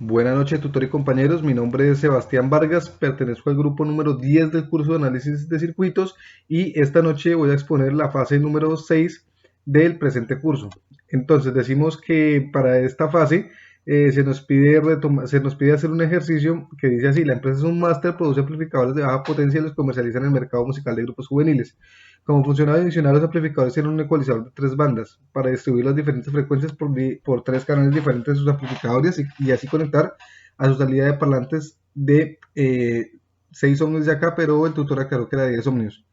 Buenas noches, tutor y compañeros. Mi nombre es Sebastián Vargas, pertenezco al grupo número 10 del curso de análisis de circuitos y esta noche voy a exponer la fase número 6 del presente curso. Entonces, decimos que para esta fase se nos pide hacer un ejercicio que dice así: la empresa es un máster, produce amplificadores de baja potencia y los comercializa en el mercado musical de grupos juveniles. Como funcionalidad adicional, los amplificadores tienen un ecualizador de 3 bandas para distribuir las diferentes frecuencias por 3 canales diferentes de sus amplificadores y así conectar a su salida de parlantes de 6 ohmios de acá, pero el tutor aclaró que era 10 ohmios.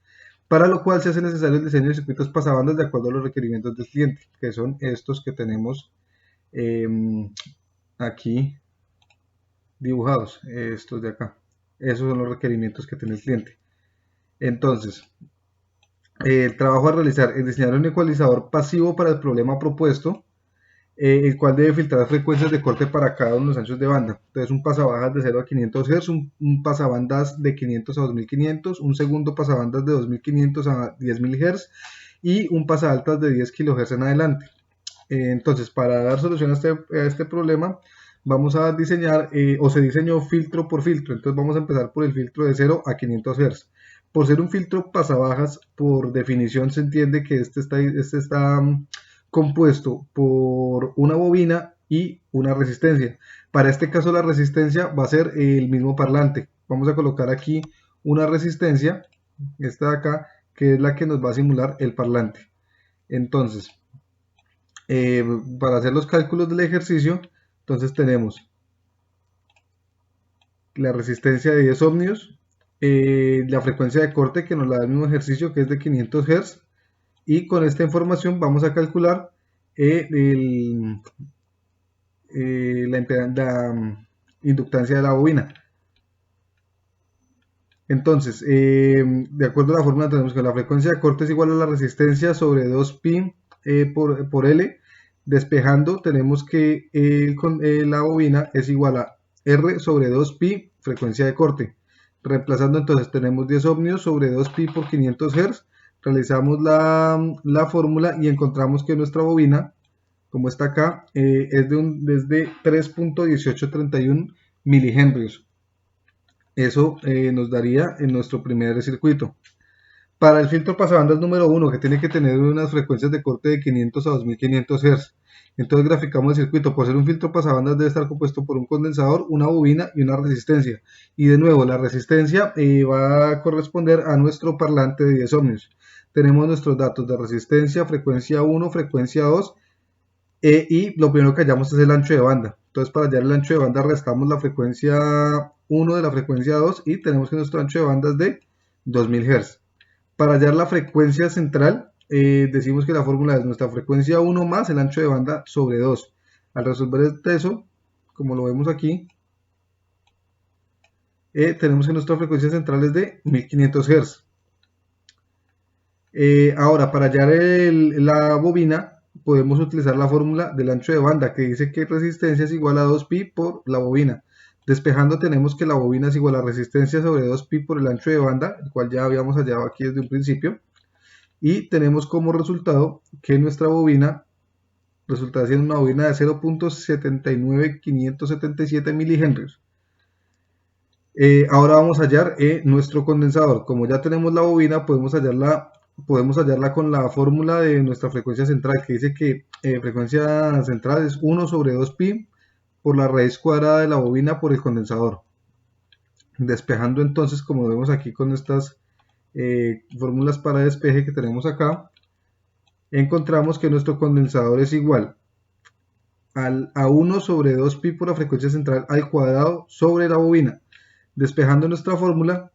Para lo cual se hace necesario el diseño de circuitos pasabandas de acuerdo a los requerimientos del cliente, que son estos que tenemos eh, aquí dibujados, estos de acá. Esos son los requerimientos que tiene el cliente. Entonces, el trabajo a realizar es diseñar un ecualizador pasivo para el problema propuesto, el cual debe filtrar frecuencias de corte para cada uno de los anchos de banda. Entonces, un pasabajas de 0 a 500 Hz, un pasabandas de 500 a 2500, un segundo pasabandas de 2500 a 10.000 Hz y un pasaltas de 10 kHz en adelante. Entonces, para dar solución a este problema, vamos a diseñar, o se diseñó filtro por filtro. Entonces, vamos a empezar por el filtro de 0 a 500 Hz. Por ser un filtro pasabajas, por definición se entiende que este está compuesto por una bobina y una resistencia. Para este caso, la resistencia va a ser el mismo parlante. Vamos a colocar aquí una resistencia, esta de acá, que es la que nos va a simular el parlante. Entonces, para hacer los cálculos del ejercicio, entonces tenemos la resistencia de 10 ohmios, la frecuencia de corte que nos la da el mismo ejercicio, que es de 500 Hz, y con esta información vamos a calcular la inductancia de la bobina. Entonces, de acuerdo a la fórmula, tenemos que la frecuencia de corte es igual a la resistencia sobre 2pi por L. Despejando, tenemos que la bobina es igual a R sobre 2pi, frecuencia de corte. Reemplazando, entonces, tenemos 10 ohmios sobre 2pi por 500 Hz. Realizamos la fórmula y encontramos que nuestra bobina, como está acá, es de 3.1831 milihenrios. Eso nos daría en nuestro primer circuito. Para el filtro pasabandas número 1, que tiene que tener unas frecuencias de corte de 500 a 2500 Hz. Entonces graficamos el circuito. Por ser un filtro pasabandas debe estar compuesto por un condensador, una bobina y una resistencia. Y de nuevo, la resistencia va a corresponder a nuestro parlante de 10 ohmios. Tenemos nuestros datos de resistencia, frecuencia 1, frecuencia 2, y lo primero que hallamos es el ancho de banda. Entonces, para hallar el ancho de banda, restamos la frecuencia 1 de la frecuencia 2 y tenemos que nuestro ancho de banda es de 2000 Hz. Para hallar la frecuencia central, decimos que la fórmula es nuestra frecuencia 1 más el ancho de banda sobre 2. Al resolver eso, como lo vemos aquí, tenemos que nuestra frecuencia central es de 1500 Hz. Ahora, para hallar la bobina, podemos utilizar la fórmula del ancho de banda, que dice que resistencia es igual a 2pi por la bobina. Despejando, tenemos que la bobina es igual a resistencia sobre 2pi por el ancho de banda, el cual ya habíamos hallado aquí desde un principio. Y tenemos como resultado que nuestra bobina resulta siendo una bobina de 0.79577 milihenrios. Ahora vamos a hallar nuestro condensador. Como ya tenemos la bobina, podemos hallarla con la fórmula de nuestra frecuencia central, que dice que frecuencia central es 1 sobre 2pi por la raíz cuadrada de la bobina por el condensador. Despejando, entonces, como vemos aquí con estas fórmulas para despeje que tenemos acá, encontramos que nuestro condensador es igual a 1 sobre 2pi por la frecuencia central al cuadrado sobre la bobina. Despejando nuestra fórmula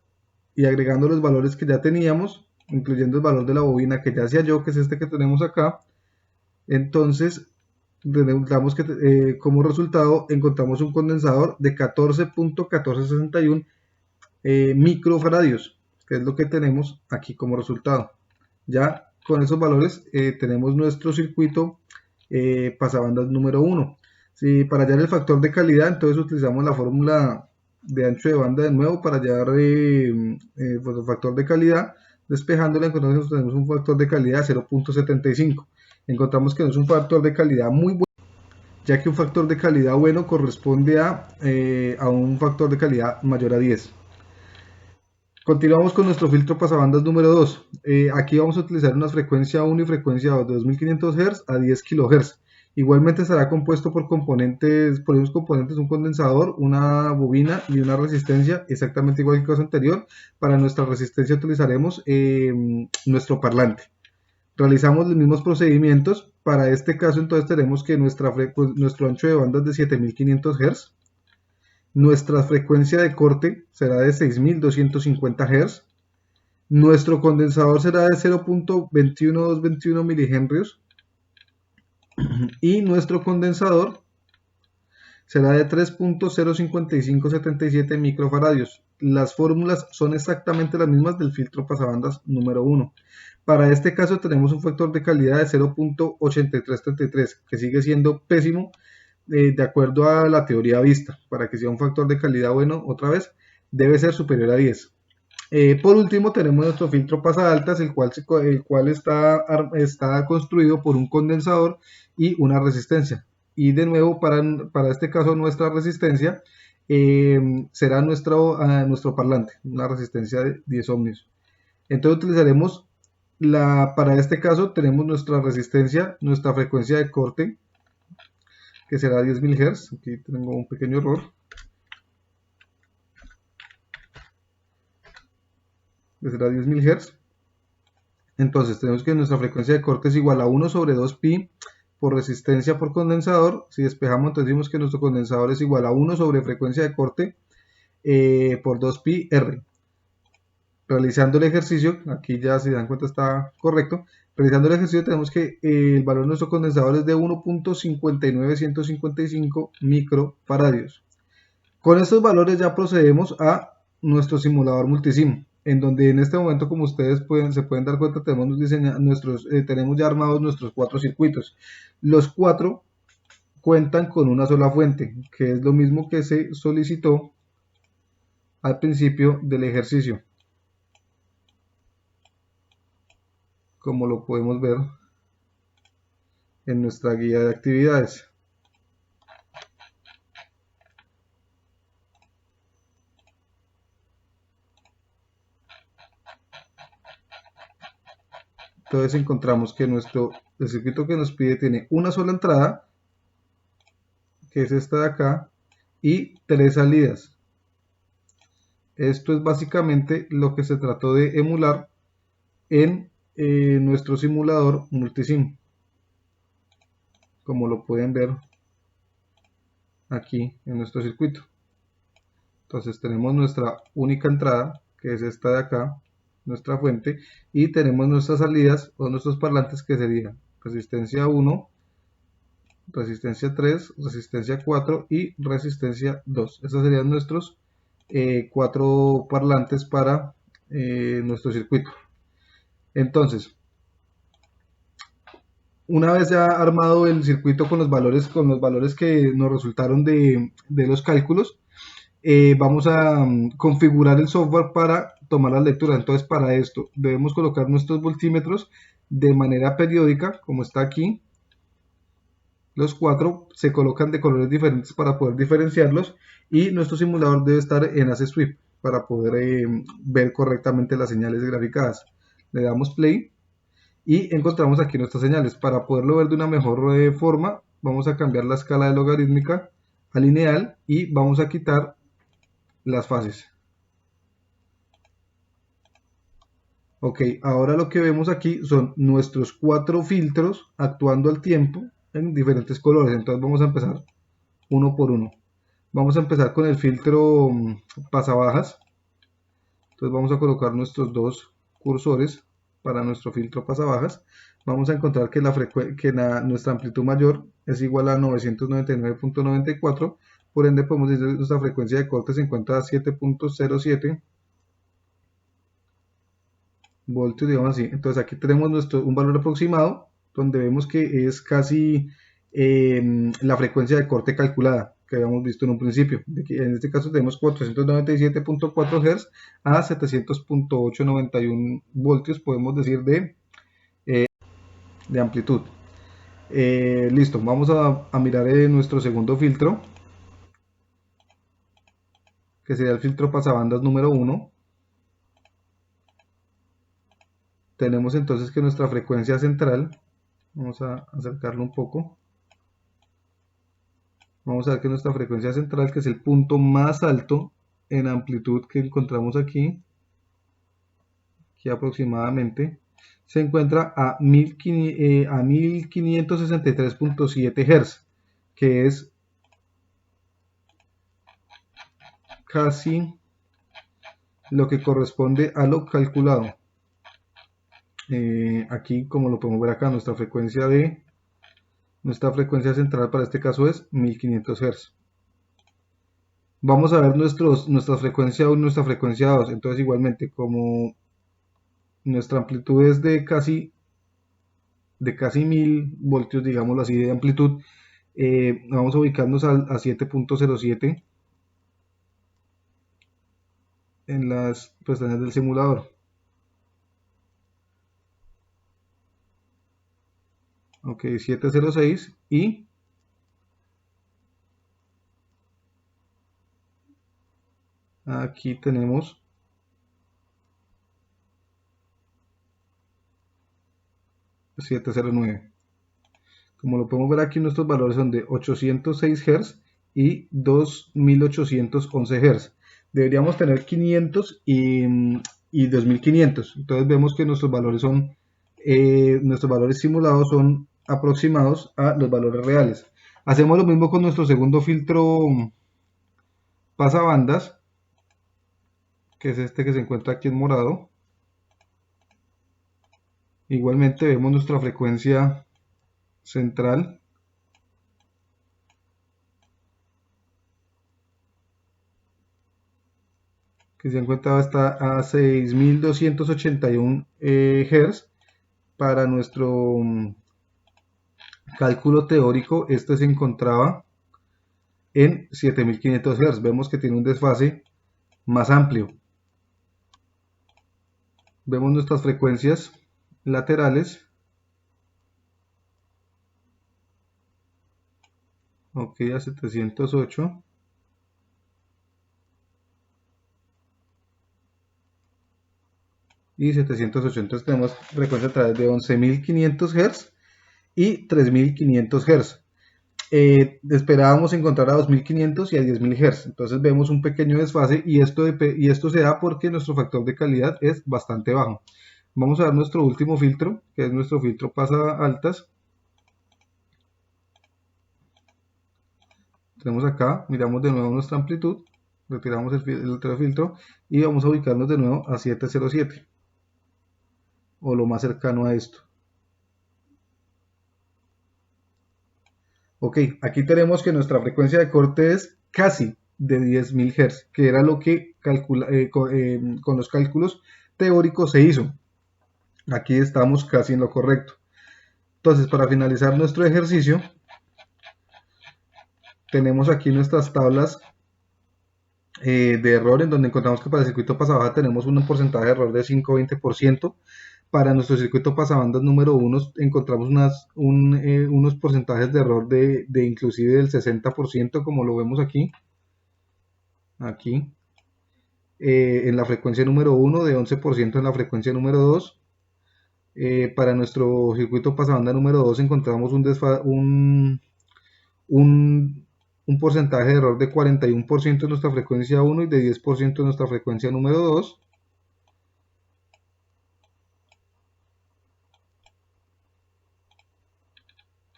y agregando los valores que ya teníamos, incluyendo el valor de la bobina que ya se halló, que es este que tenemos acá, entonces damos que como resultado encontramos un condensador de 14.1461 microfaradios, que es lo que tenemos aquí como resultado. Ya con esos valores tenemos nuestro circuito pasabandas número 1. Si para hallar el factor de calidad, entonces utilizamos la fórmula de ancho de banda de nuevo para hallar pues el factor de calidad. Despejándola, encontramos que tenemos un factor de calidad de 0.75. Encontramos que no es un factor de calidad muy bueno. ya que un factor de calidad bueno corresponde a un factor de calidad mayor a 10. Continuamos con nuestro filtro pasabandas número 2. Aquí vamos a utilizar una frecuencia 1 y frecuencia 2 de 2500 Hz a 10 kHz. Igualmente estará compuesto por unos componentes, un condensador, una bobina y una resistencia, exactamente igual que el caso anterior. Para nuestra resistencia utilizaremos nuestro parlante. Realizamos los mismos procedimientos. Para este caso entonces tenemos que nuestro ancho de banda es de 7500 Hz. Nuestra frecuencia de corte será de 6250 Hz. Nuestro condensador será de 0.21221 milihenrios y nuestro condensador será de 3.05577 microfaradios. Las fórmulas son exactamente las mismas del filtro pasabandas número 1. Para este caso tenemos un factor de calidad de 0.8333, que sigue siendo pésimo de acuerdo a la teoría vista. Para que sea un factor de calidad bueno, otra vez, debe ser superior a 10. Por último tenemos nuestro filtro pasadaltas, el cual está construido por un condensador y una resistencia. Y de nuevo, para este caso, nuestra resistencia será nuestro parlante, una resistencia de 10 ohmios. Entonces utilizaremos, para este caso, tenemos nuestra resistencia, nuestra frecuencia de corte, que será 10.000 Hz. Aquí tengo un pequeño error. Que será 10.000 Hz. Entonces tenemos que nuestra frecuencia de corte es igual a 1 sobre 2pi por resistencia por condensador. Si despejamos, entonces decimos que nuestro condensador es igual a 1 sobre frecuencia de corte por 2pi r. Realizando el ejercicio, aquí ya si dan cuenta está correcto. Realizando el ejercicio tenemos que el valor de nuestro condensador es de 1.59155 microfaradios. Con estos valores ya procedemos a nuestro simulador multisim, en donde en este momento, como ustedes se pueden dar cuenta, tenemos ya armados nuestros 4 circuitos. Los 4 cuentan con una sola fuente, que es lo mismo que se solicitó al principio del ejercicio, como lo podemos ver en nuestra guía de actividades. Entonces encontramos que el circuito que nos pide tiene una sola entrada, que es esta de acá, y 3 salidas. Esto es básicamente lo que se trató de emular en nuestro simulador multisim, como lo pueden ver aquí en nuestro circuito. Entonces tenemos nuestra única entrada, que es esta de acá, nuestra fuente, y tenemos nuestras salidas o nuestros parlantes, que serían resistencia 1, resistencia 3, resistencia 4 y resistencia 2. Estos serían nuestros 4 parlantes para nuestro circuito. Entonces, una vez ya armado el circuito con los valores que nos resultaron de los cálculos, vamos a configurar el software para tomar las lecturas. Entonces, para esto debemos colocar nuestros voltímetros de manera periódica, como está aquí. Los 4 se colocan de colores diferentes para poder diferenciarlos, y nuestro simulador debe estar en ACESWIP para poder ver correctamente las señales graficadas. Le damos play y encontramos aquí nuestras señales. Para poderlo ver de una mejor forma, vamos a cambiar la escala de logarítmica a lineal y vamos a quitar las fases. Ok, ahora lo que vemos aquí son nuestros 4 filtros actuando al tiempo en diferentes colores. Entonces vamos a empezar uno por uno. Vamos a empezar con el filtro pasabajas. Entonces vamos a colocar nuestros 2 cursores para nuestro filtro pasabajas. Vamos a encontrar que nuestra amplitud mayor es igual a 999.94. Por ende podemos decir que nuestra frecuencia de corte se encuentra a 7.07 voltios, digamos así. Entonces aquí tenemos un valor aproximado, donde vemos que es casi la frecuencia de corte calculada que habíamos visto en un principio. En este caso tenemos 497.4 Hz a 700.891 voltios, podemos decir, de amplitud. Listo, vamos a mirar nuestro segundo filtro, que sería el filtro pasabandas número 1. Tenemos entonces que nuestra frecuencia central, vamos a acercarlo un poco, vamos a ver que nuestra frecuencia central, que es el punto más alto en amplitud que encontramos aquí aproximadamente, se encuentra a 1563.7 Hz, que es casi lo que corresponde a lo calculado. Aquí, como lo podemos ver acá, nuestra frecuencia central para este caso es 1500 Hz. Vamos a ver nuestra frecuencia 1 y nuestra frecuencia 2. Entonces, igualmente, como nuestra amplitud es de casi 1000 voltios, digámoslo así, de amplitud, vamos a ubicarnos a 7.07 en las pestañas del simulador. Ok, 706 y aquí tenemos 709. Como lo podemos ver aquí, nuestros valores son de 806 Hz y 2811 Hz. Deberíamos tener 500 y 2500. Entonces vemos que nuestros valores simulados son aproximados a los valores reales. Hacemos lo mismo con nuestro segundo filtro pasabandas, que es este que se encuentra aquí en morado. Igualmente vemos nuestra frecuencia central, que se encuentra hasta a 6281 Hz. Para nuestro cálculo teórico, este se encontraba en 7500 Hz. Vemos que tiene un desfase más amplio. Vemos nuestras frecuencias laterales. Ok, a 708. Y 708. Entonces tenemos frecuencia a través de 11500 Hz y 3500 Hz. Esperábamos encontrar a 2500 y a 10.000 Hz. Entonces vemos un pequeño desfase y esto se da porque nuestro factor de calidad es bastante bajo. Vamos a ver nuestro último filtro, que es nuestro filtro pasa altas. Tenemos acá, miramos de nuevo nuestra amplitud, retiramos el otro filtro y vamos a ubicarnos de nuevo a 707 o lo más cercano a esto. Ok, aquí tenemos que nuestra frecuencia de corte es casi de 10.000 Hz, que era lo que con los cálculos teóricos se hizo. Aquí estamos casi en lo correcto. Entonces, para finalizar nuestro ejercicio, tenemos aquí nuestras tablas de error, en donde encontramos que para el circuito pasabaja tenemos un porcentaje de error de 5-20%. Para nuestro circuito pasabandas número 1 encontramos unos porcentajes de error de inclusive del 60%, como lo vemos aquí. En la frecuencia número 1, de 11% en la frecuencia número 2. Para nuestro circuito pasabanda número 2 encontramos un porcentaje de error de 41% en nuestra frecuencia 1 y de 10% en nuestra frecuencia número 2.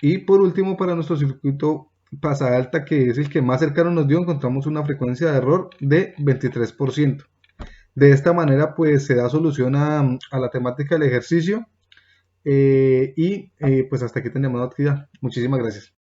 Y por último, para nuestro circuito pasa alta, que es el que más cercano nos dio, encontramos una frecuencia de error de 23%. De esta manera, pues se da solución a la temática del ejercicio. Pues hasta aquí tenemos la actividad. Muchísimas gracias.